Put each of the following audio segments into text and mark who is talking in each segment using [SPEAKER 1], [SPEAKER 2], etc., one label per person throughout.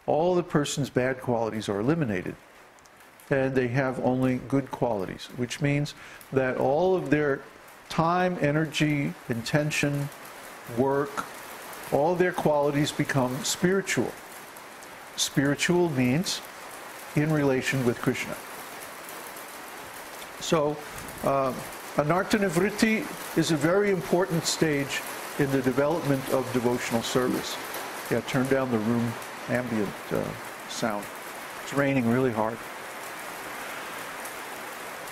[SPEAKER 1] all the person's bad qualities are eliminated, and they have only good qualities, which means that all of their time, energy, intention, work, all their qualities become spiritual. Spiritual means in relation with Krishna. So, anartha-nivritti is a very important stage in the development of devotional service. Yeah, turn down the room ambient sound. It's raining really hard.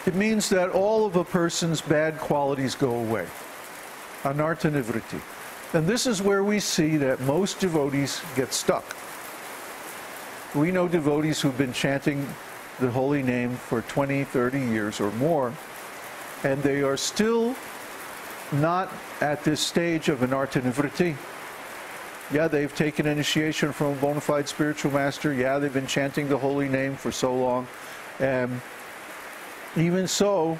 [SPEAKER 1] It means that all of a person's bad qualities go away. Anartha-nivritti. And this is where we see that most devotees get stuck. We know devotees who've been chanting the holy name for 20, 30 years or more, and they are still not at this stage of anartha-nivritti. Yeah, they've taken initiation from a bona fide spiritual master. Yeah, they've been chanting the holy name for so long. And even so,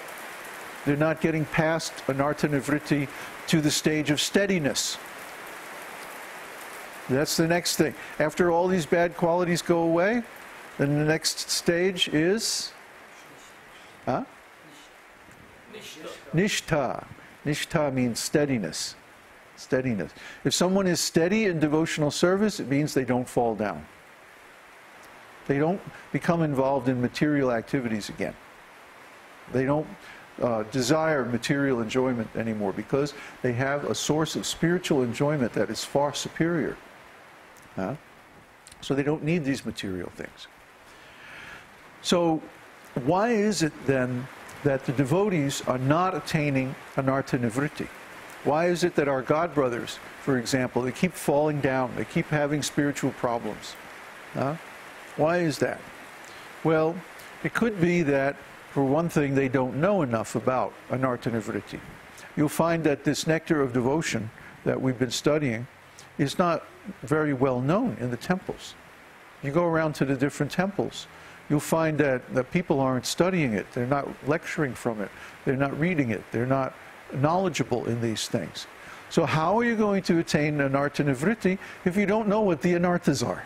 [SPEAKER 1] they're not getting past anartha-nivritti to the stage of steadiness. That's the next thing. After all these bad qualities go away, then the next stage is nishtha. Nishtha means steadiness. Steadiness. If someone is steady in devotional service, it means they don't fall down. They don't become involved in material activities again. They don't desire material enjoyment anymore because they have a source of spiritual enjoyment that is far superior. So they don't need these material things. So why is it then that the devotees are not attaining anartha-nivritti? Why is it that our God brothers, for example, they keep falling down, they keep having spiritual problems? Why is that? Well, it could be that, for one thing, they don't know enough about anartha-nivritti. You'll find that this nectar of devotion that we've been studying is not very well known in the temples. You go around to the different temples, you'll find that people aren't studying it, they're not lecturing from it, they're not reading it, they're not knowledgeable in these things. So how are you going to attain anartha-nivritti if you don't know what the anarthas are?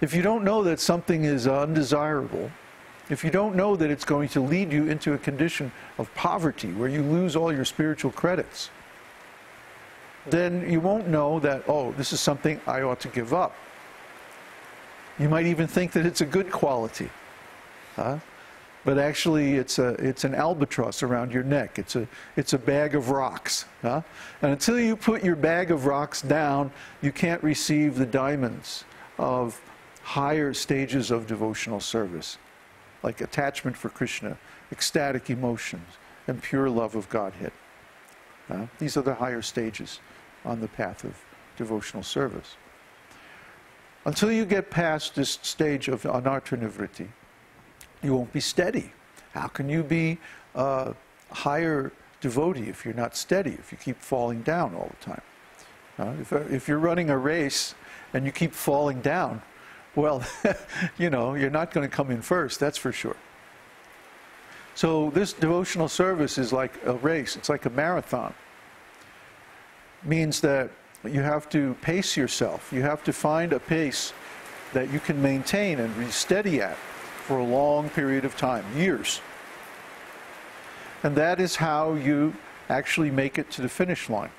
[SPEAKER 1] If you don't know that something is undesirable, if you don't know that it's going to lead you into a condition of poverty where you lose all your spiritual credits, then you won't know that, oh, this is something I ought to give up. You might even think that it's a good quality. But actually it's an albatross around your neck. It's a bag of rocks. And until you put your bag of rocks down, you can't receive the diamonds of higher stages of devotional service, like attachment for Krishna, ecstatic emotions, and pure love of Godhead. These are the higher stages on the path of devotional service. Until you get past this stage of anartha-nivritti, you won't be steady. How can you be a higher devotee if you're not steady, if you keep falling down all the time? If you're running a race and you keep falling down, well, you know, you're not going to come in first, that's for sure. So this devotional service is like a race, it's like a marathon. It means that you have to pace yourself. You have to find a pace that you can maintain and be steady at for a long period of time, years. And that is how you actually make it to the finish line.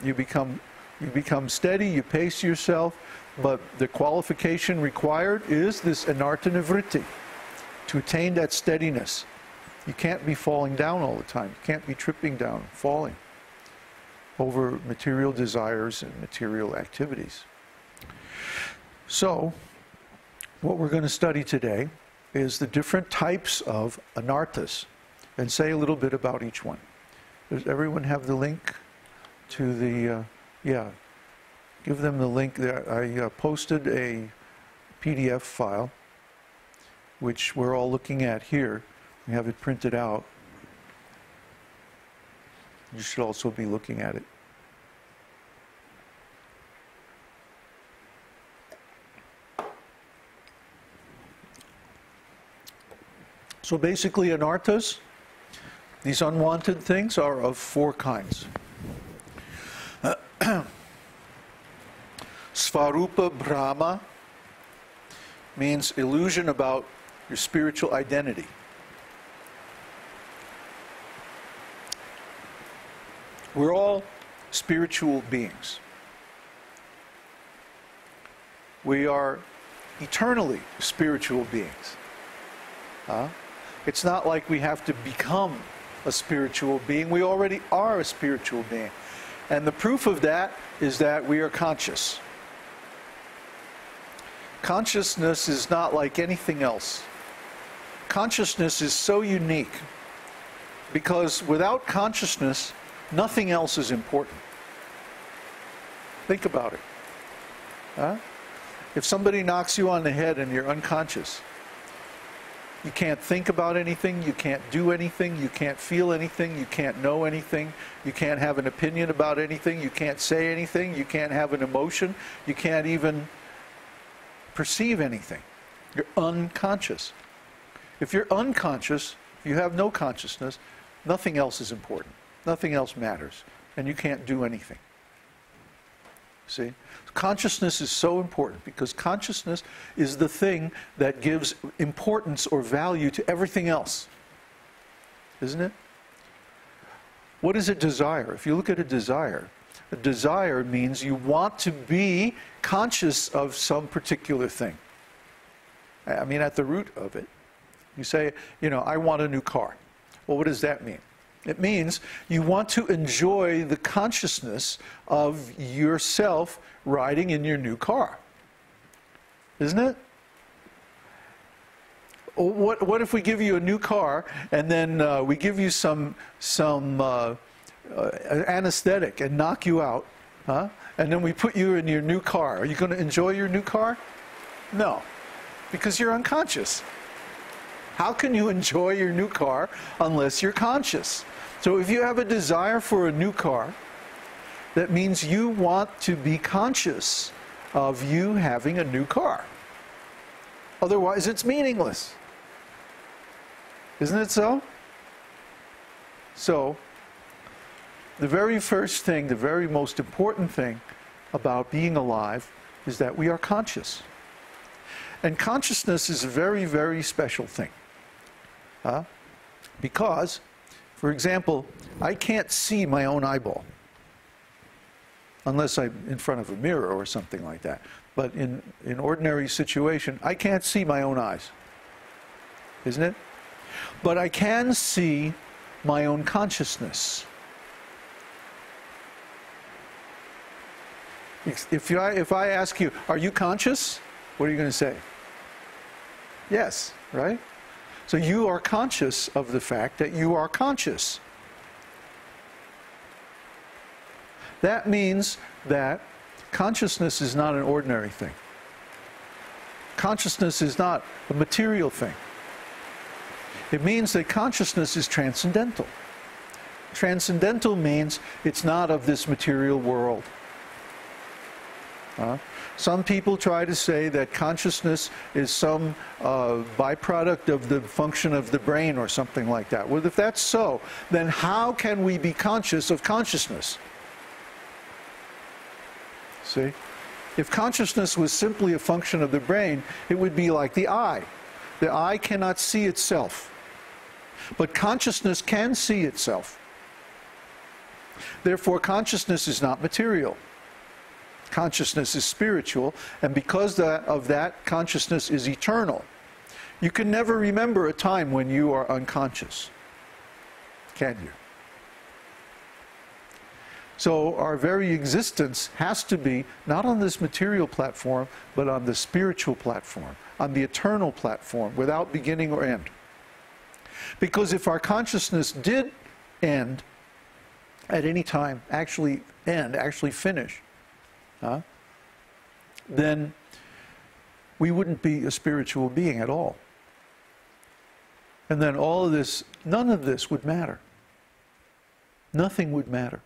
[SPEAKER 1] You become steady, you pace yourself, but the qualification required is this anartha-nivritti, to attain that steadiness. You can't be falling down all the time. You can't be tripping down, falling over material desires and material activities. So, what we're going to study today is the different types of anarthas, and say a little bit about each one. Does everyone have the link to the, yeah, give them the link there. I posted a PDF file, which we're all looking at here. We have it printed out. You should also be looking at it. So basically, anarthas, these unwanted things, are of four kinds. Svarūpa-bhrama means illusion about your spiritual identity. We're all spiritual beings. We are eternally spiritual beings. It's not like we have to become a spiritual being. We already are a spiritual being. And the proof of that is that we are conscious. Consciousness is not like anything else. Consciousness is so unique because without consciousness, nothing else is important. Think about it. If somebody knocks you on the head and you're unconscious, you can't think about anything, you can't do anything, you can't feel anything, you can't know anything, you can't have an opinion about anything, you can't say anything, you can't have an emotion, you can't even perceive anything. You're unconscious. If you're unconscious, if you have no consciousness, nothing else is important. Nothing else matters. And you can't do anything. See? Consciousness is so important because consciousness is the thing that gives importance or value to everything else. Isn't it? What is a desire? If you look at a desire means you want to be conscious of some particular thing. I mean, at the root of it, you say, you know, I want a new car. Well, what does that mean? It means you want to enjoy the consciousness of yourself riding in your new car. Isn't it? What if we give you a new car and then we give you some anesthetic and knock you out, and then we put you in your new car? Are you going to enjoy your new car? No, because you're unconscious. How can you enjoy your new car unless you're conscious? So if you have a desire for a new car, that means you want to be conscious of you having a new car. Otherwise, it's meaningless. Isn't it so? So, the very first thing, the very most important thing about being alive is that we are conscious. And consciousness is a very, very special thing. Because, for example, I can't see my own eyeball unless I'm in front of a mirror or something like that. But in ordinary situation, I can't see my own eyes. Isn't it? But I can see my own consciousness. If I ask you, are you conscious? What are you going to say? Yes, right? So you are conscious of the fact that you are conscious. That means that consciousness is not an ordinary thing. Consciousness is not a material thing. It means that consciousness is transcendental. Transcendental means it's not of this material world. Some people try to say that consciousness is some byproduct of the function of the brain or something like that. Well, if that's so, then how can we be conscious of consciousness? See? If consciousness was simply a function of the brain, it would be like the eye. The eye cannot see itself. But consciousness can see itself. Therefore, consciousness is not material. Consciousness is spiritual, and because of that, consciousness is eternal. You can never remember a time when you are unconscious, can you? So our very existence has to be not on this material platform, but on the spiritual platform, on the eternal platform, without beginning or end. Because if our consciousness did end at any time, actually finish, then we wouldn't be a spiritual being at all. And then all of this, none of this would matter. Nothing would matter.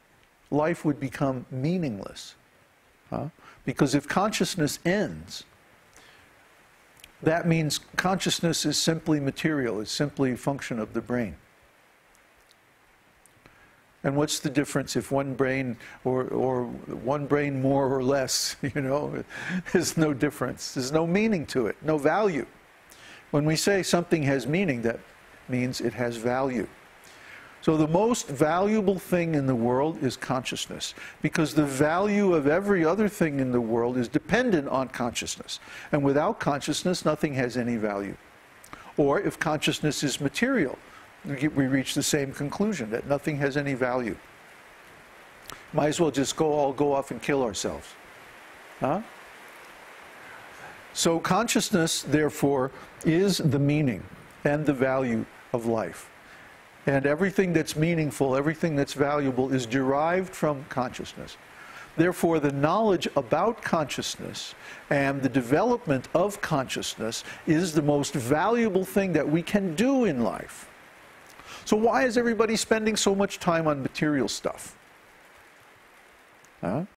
[SPEAKER 1] Life would become meaningless. Because if consciousness ends, that means consciousness is simply material. It's simply a function of the brain. And what's the difference if one brain or one brain more or less, you know, there's no difference. There's no meaning to it, no value. When we say something has meaning, that means it has value. So the most valuable thing in the world is consciousness, because the value of every other thing in the world is dependent on consciousness. And without consciousness, nothing has any value. Or if consciousness is material, we reach the same conclusion, that nothing has any value. Might as well just all go off and kill ourselves. Huh? So consciousness, therefore, is the meaning and the value of life. And everything that's meaningful, everything that's valuable is derived from consciousness. Therefore, the knowledge about consciousness and the development of consciousness is the most valuable thing that we can do in life. So why is everybody spending so much time on material stuff? Huh?